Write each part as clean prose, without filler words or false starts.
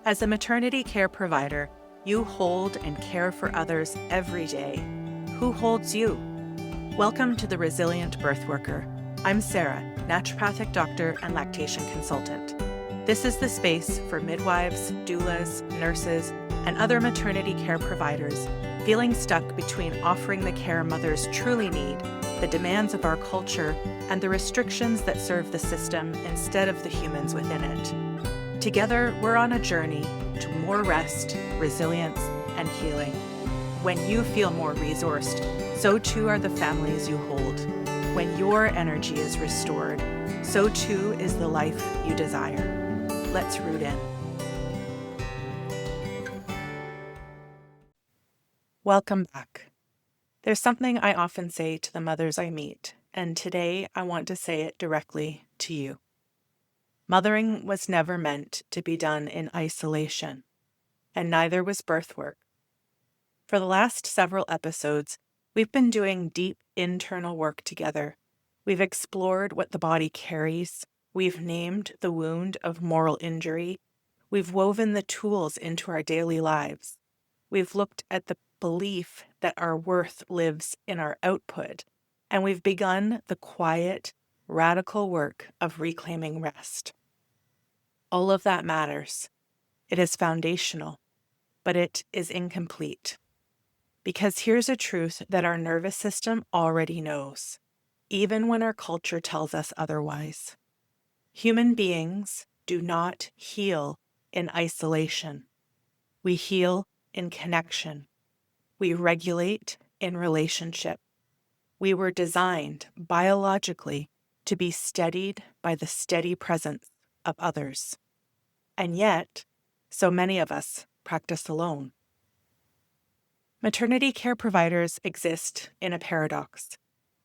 As a maternity care provider, you hold and care for others every day. Who holds you? Welcome to The Resilient Birth Worker. I'm Sarah, naturopathic doctor and lactation consultant. This is the space for midwives, doulas, nurses, and other maternity care providers feeling stuck between offering the care mothers truly need, the demands of our culture, and the restrictions that serve the system instead of the humans within it. Together, we're on a journey to more rest, resilience, and healing. When you feel more resourced, so too are the families you hold. When your energy is restored, so too is the life you desire. Let's root in. Welcome back. There's something I often say to the mothers I meet, and today I want to say it directly to you. Mothering was never meant to be done in isolation, and neither was birth work. For the last several episodes, we've been doing deep internal work together. We've explored what the body carries. We've named the wound of moral injury. We've woven the tools into our daily lives. We've looked at the belief that our worth lives in our output, and we've begun the quiet, radical work of reclaiming rest. All of that matters. It is foundational, but it is incomplete. Because here's a truth that our nervous system already knows, even when our culture tells us otherwise. Human beings do not heal in isolation. We heal in connection. We regulate in relationship. We were designed biologically to be steadied by the steady presence of others. And yet, so many of us practice alone. Maternity care providers exist in a paradox.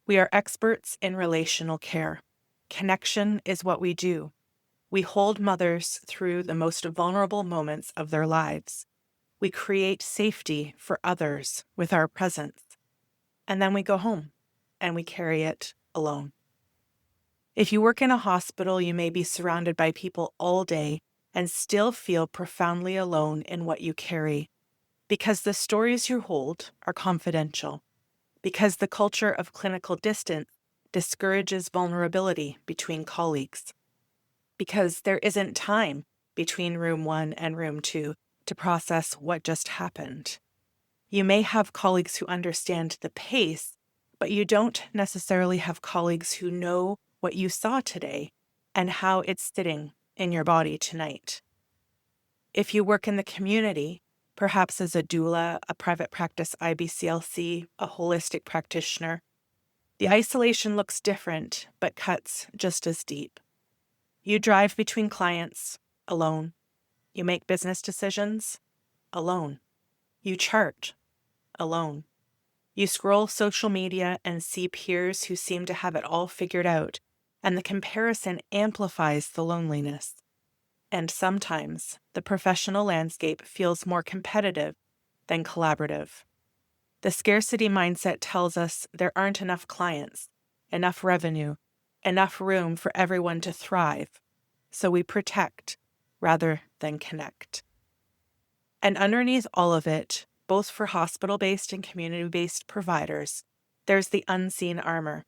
We are experts in relational care. Connection is what we do. We hold mothers through the most vulnerable moments of their lives. We create safety for others with our presence. And then we go home and we carry it alone. If you work in a hospital, you may be surrounded by people all day and still feel profoundly alone in what you carry, because the stories you hold are confidential, because the culture of clinical distance discourages vulnerability between colleagues, because there isn't time between room 1 and room 2 to process what just happened. You may have colleagues who understand the pace, but you don't necessarily have colleagues who know what you saw today and how it's sitting in your body tonight. If you work in the community, perhaps as a doula, a private practice IBCLC, a holistic practitioner, the isolation looks different, but cuts just as deep. You drive between clients alone. You make business decisions alone. You chart alone. You scroll social media and see peers who seem to have it all figured out, and the comparison amplifies the loneliness. And sometimes the professional landscape feels more competitive than collaborative. The scarcity mindset tells us there aren't enough clients, enough revenue, enough room for everyone to thrive, so we protect rather than connect. And underneath all of it, both for hospital-based and community-based providers, there's the unseen armor.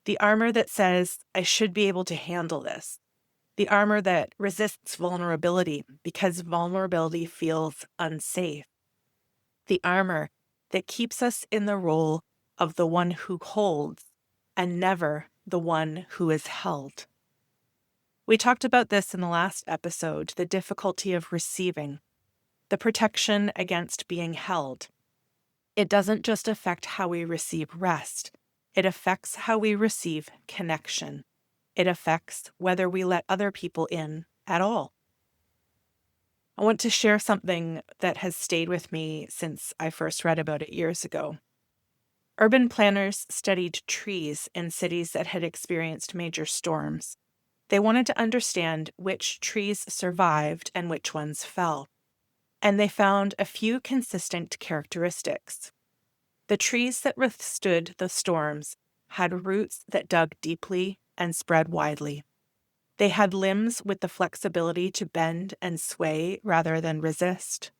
The armor that says, I should be able to handle this. The armor that resists vulnerability because vulnerability feels unsafe. The armor that keeps us in the role of the one who holds and never the one who is held. We talked about this in the last episode, the difficulty of receiving, the protection against being held. It doesn't just affect how we receive rest. It affects how we receive connection. It affects whether we let other people in at all. I want to share something that has stayed with me since I first read about it years ago. Urban planners studied trees in cities that had experienced major storms. They wanted to understand which trees survived and which ones fell. And they found a few consistent characteristics. The trees that withstood the storms had roots that dug deeply and spread widely. They had limbs with the flexibility to bend and sway rather than resist.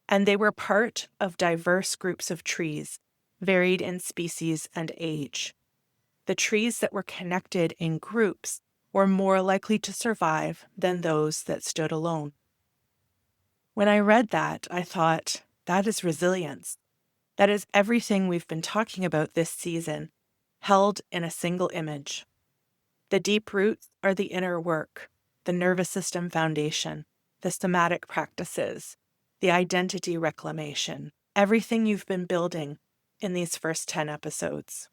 And they were part of diverse groups of trees, varied in species and age. The trees that were connected in groups were more likely to survive than those that stood alone. When I read that, I thought, that is resilience. That is everything we've been talking about this season, held in a single image. The deep roots are the inner work, the nervous system foundation, the somatic practices, the identity reclamation, everything you've been building in these first 10 episodes.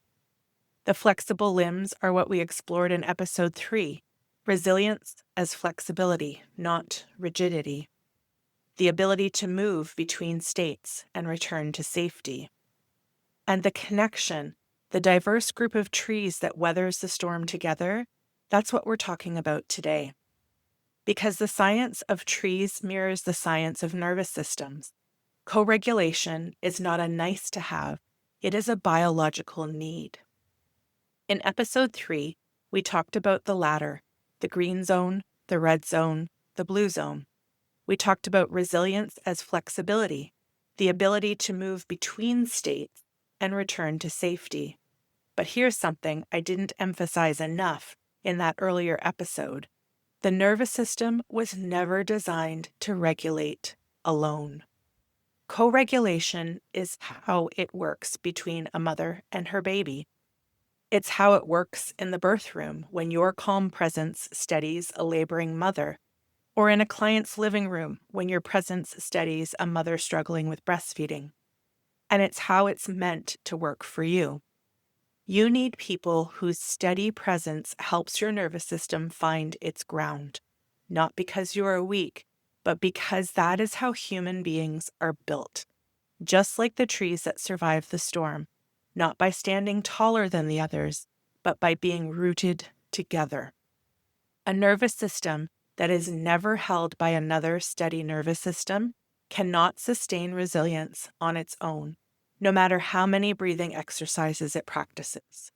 The flexible limbs are what we explored in episode 3, resilience as flexibility, not rigidity. The ability to move between states and return to safety. And the connection, the diverse group of trees that weathers the storm together, that's what we're talking about today. Because the science of trees mirrors the science of nervous systems. Co-regulation is not a nice to have, it is a biological need. In episode 3, we talked about the latter, the green zone, the red zone, the blue zone. We talked about resilience as flexibility, the ability to move between states and return to safety. But here's something I didn't emphasize enough in that earlier episode. The nervous system was never designed to regulate alone. Co-regulation is how it works between a mother and her baby. It's how it works in the birth room when your calm presence steadies a laboring mother, or in a client's living room when your presence steadies a mother struggling with breastfeeding. And it's how it's meant to work for you. You need people whose steady presence helps your nervous system find its ground, not because you are weak, but because that is how human beings are built, just like the trees that survive the storm, not by standing taller than the others, but by being rooted together. A nervous system that is never held by another steady nervous system cannot sustain resilience on its own, no matter how many breathing exercises it practices,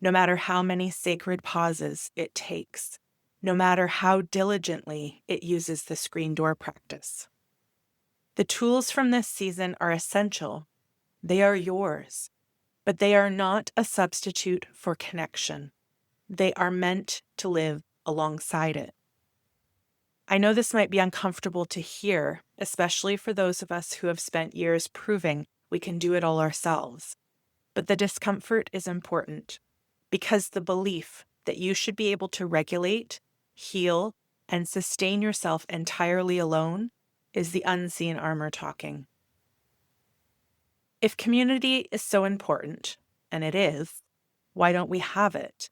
no matter how many sacred pauses it takes, no matter how diligently it uses the screen door practice. The tools from this season are essential. They are yours, but they are not a substitute for connection. They are meant to live alongside it. I know this might be uncomfortable to hear, especially for those of us who have spent years proving we can do it all ourselves. But the discomfort is important because the belief that you should be able to regulate, heal, and sustain yourself entirely alone is the unseen armor talking. If community is so important, and it is, why don't we have it?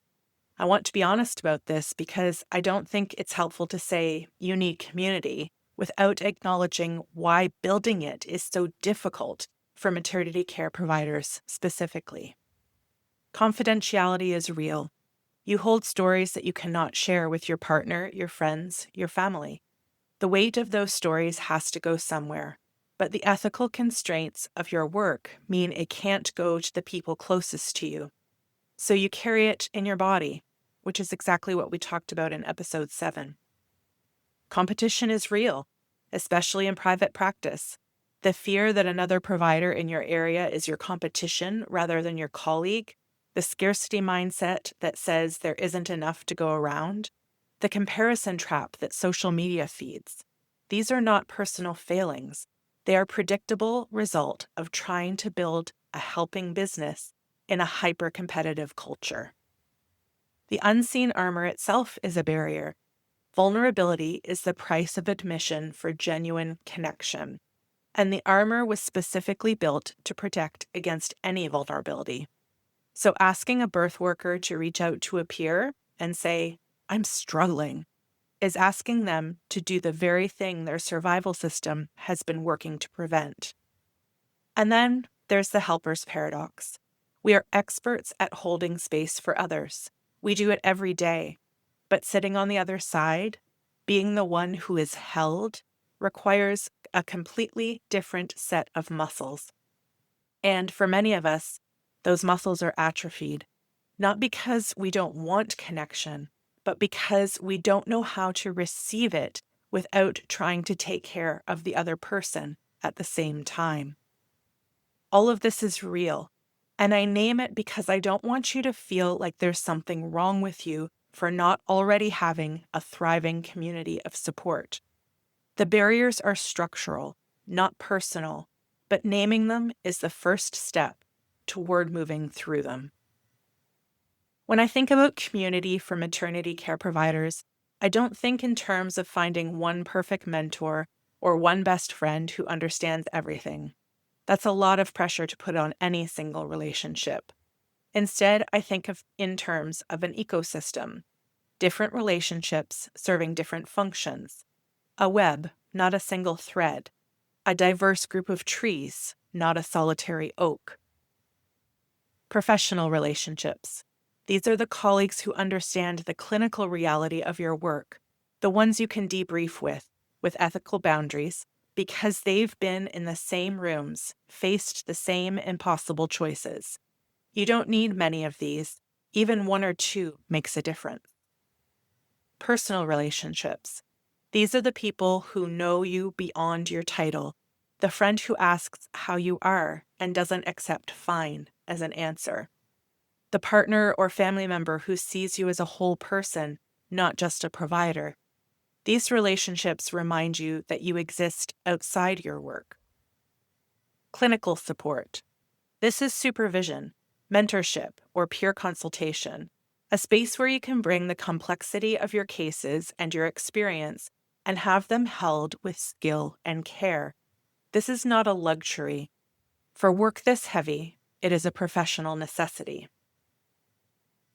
I want to be honest about this because I don't think it's helpful to say you need community without acknowledging why building it is so difficult for maternity care providers specifically. Confidentiality is real. You hold stories that you cannot share with your partner, your friends, your family. The weight of those stories has to go somewhere, but the ethical constraints of your work mean it can't go to the people closest to you. So you carry it in your body, which is exactly what we talked about in episode 7. Competition is real, especially in private practice. The fear that another provider in your area is your competition rather than your colleague, the scarcity mindset that says there isn't enough to go around, the comparison trap that social media feeds. These are not personal failings. They are a predictable result of trying to build a helping business in a hyper-competitive culture. The unseen armor itself is a barrier. Vulnerability is the price of admission for genuine connection, and the armor was specifically built to protect against any vulnerability. So asking a birth worker to reach out to a peer and say, "I'm struggling," is asking them to do the very thing their survival system has been working to prevent. And then there's the helper's paradox. We are experts at holding space for others. We do it every day. But sitting on the other side, being the one who is held, requires a completely different set of muscles. And for many of us, those muscles are atrophied, not because we don't want connection, but because we don't know how to receive it without trying to take care of the other person at the same time. All of this is real, and I name it because I don't want you to feel like there's something wrong with you for not already having a thriving community of support. The barriers are structural, not personal, but naming them is the first step toward moving through them. When I think about community for maternity care providers, I don't think in terms of finding one perfect mentor or one best friend who understands everything. That's a lot of pressure to put on any single relationship. Instead, I think of in terms of an ecosystem, different relationships serving different functions, a web, not a single thread, a diverse group of trees, not a solitary oak. Professional relationships. These are the colleagues who understand the clinical reality of your work, the ones you can debrief with ethical boundaries, because they've been in the same rooms, faced the same impossible choices. You don't need many of these. Even one or two makes a difference. Personal relationships. These are the people who know you beyond your title, the friend who asks how you are and doesn't accept fine as an answer, the partner or family member who sees you as a whole person, not just a provider. These relationships remind you that you exist outside your work. Clinical support. This is supervision, mentorship, or peer consultation, a space where you can bring the complexity of your cases and your experience and have them held with skill and care. This is not a luxury. For work this heavy, it is a professional necessity.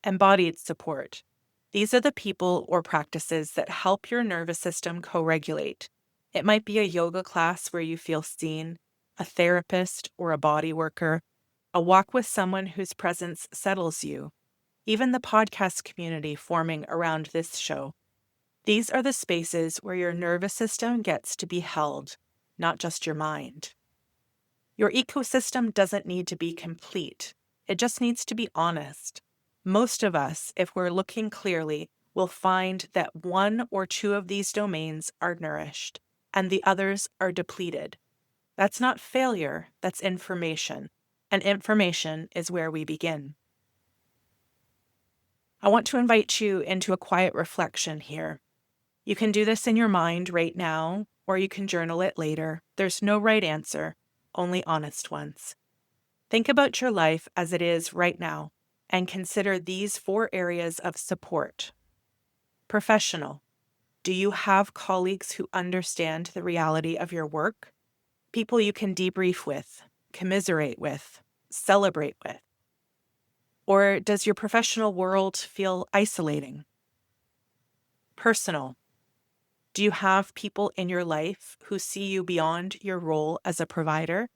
Embodied support. These are the people or practices that help your nervous system co-regulate. It might be a yoga class where you feel seen, a therapist or a body worker, a walk with someone whose presence settles you, even the podcast community forming around this show. These are the spaces where your nervous system gets to be held, not just your mind. Your ecosystem doesn't need to be complete. It just needs to be honest. Most of us, if we're looking clearly, will find that one or two of these domains are nourished and the others are depleted. That's not failure, that's information. And information is where we begin. I want to invite you into a quiet reflection here. You can do this in your mind right now, or you can journal it later. There's no right answer, only honest ones. Think about your life as it is right now and consider these 4 areas of support. Professional. Do you have colleagues who understand the reality of your work? People you can debrief with, commiserate with, celebrate with? Or does your professional world feel isolating? Personal. Do you have people in your life who see you beyond your role as a provider?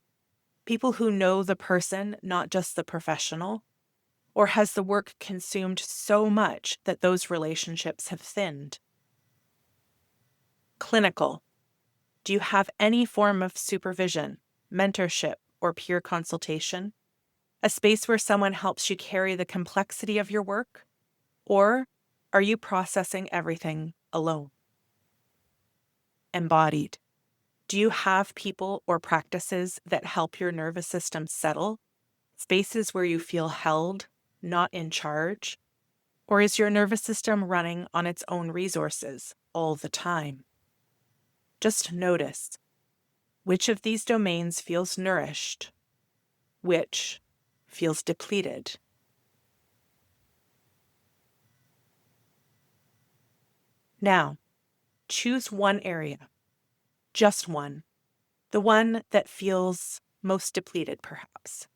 People who know the person, not just the professional? Or has the work consumed so much that those relationships have thinned? Clinical. Do you have any form of supervision, mentorship, or peer consultation? A space where someone helps you carry the complexity of your work? Or are you processing everything alone? Embodied. Do you have people or practices that help your nervous system settle? Spaces where you feel held, not in charge? Or is your nervous system running on its own resources all the time? Just notice which of these domains feels nourished, which feels depleted. Now, choose one area, just one, the one that feels most depleted, perhaps,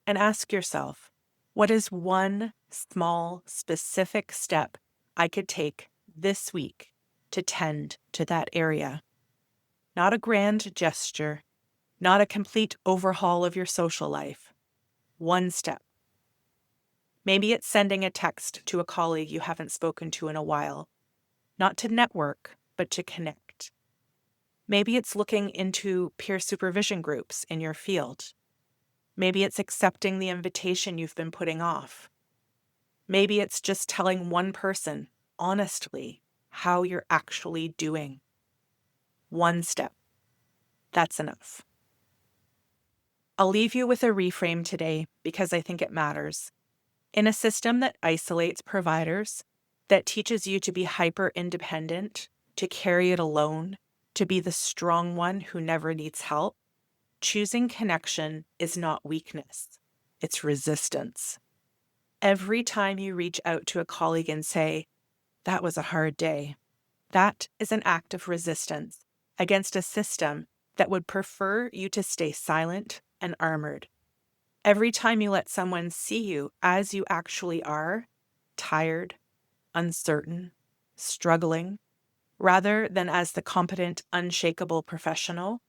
and ask yourself, what is one small, specific step I could take this week to tend to that area? Not a grand gesture, not a complete overhaul of your social life. One step. Maybe it's sending a text to a colleague you haven't spoken to in a while, not to network, but to connect. Maybe it's looking into peer supervision groups in your field. Maybe it's accepting the invitation you've been putting off. Maybe it's just telling one person honestly how you're actually doing. One step. That's enough. I'll leave you with a reframe today because I think it matters. In a system that isolates providers, that teaches you to be hyper independent, to carry it alone, to be the strong one who never needs help, choosing connection is not weakness, it's resistance. Every time you reach out to a colleague and say, "That was a hard day," that is an act of resistance against a system that would prefer you to stay silent and armored. Every time you let someone see you as you actually are, tired, uncertain, struggling, rather than as the competent, unshakable professional,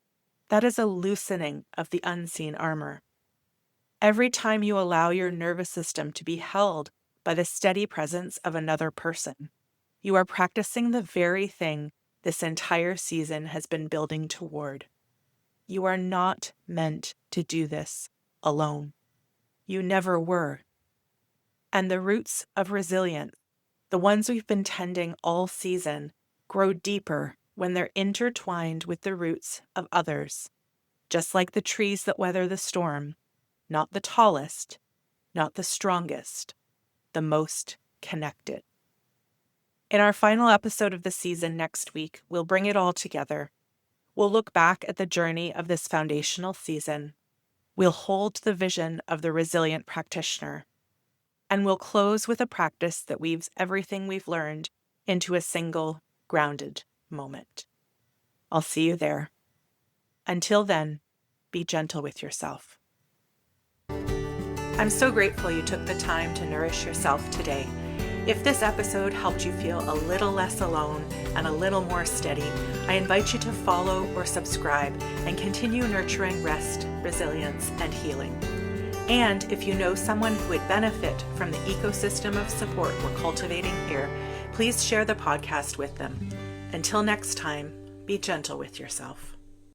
that is a loosening of the unseen armor. Every time you allow your nervous system to be held by the steady presence of another person, you are practicing the very thing this entire season has been building toward. You are not meant to do this alone. You never were. And the roots of resilience, the ones we've been tending all season, grow deeper when they're intertwined with the roots of others, just like the trees that weather the storm, not the tallest, not the strongest, the most connected. In our final episode of the season next week, we'll bring it all together. We'll look back at the journey of this foundational season. We'll hold the vision of the resilient practitioner. And we'll close with a practice that weaves everything we've learned into a single, grounded moment. I'll see you there. Until then, be gentle with yourself. I'm so grateful you took the time to nourish yourself today. If this episode helped you feel a little less alone and a little more steady, I invite you to follow or subscribe and continue nurturing rest, resilience, and healing. And if you know someone who would benefit from the ecosystem of support we're cultivating here, please share the podcast with them. Until next time, be gentle with yourself.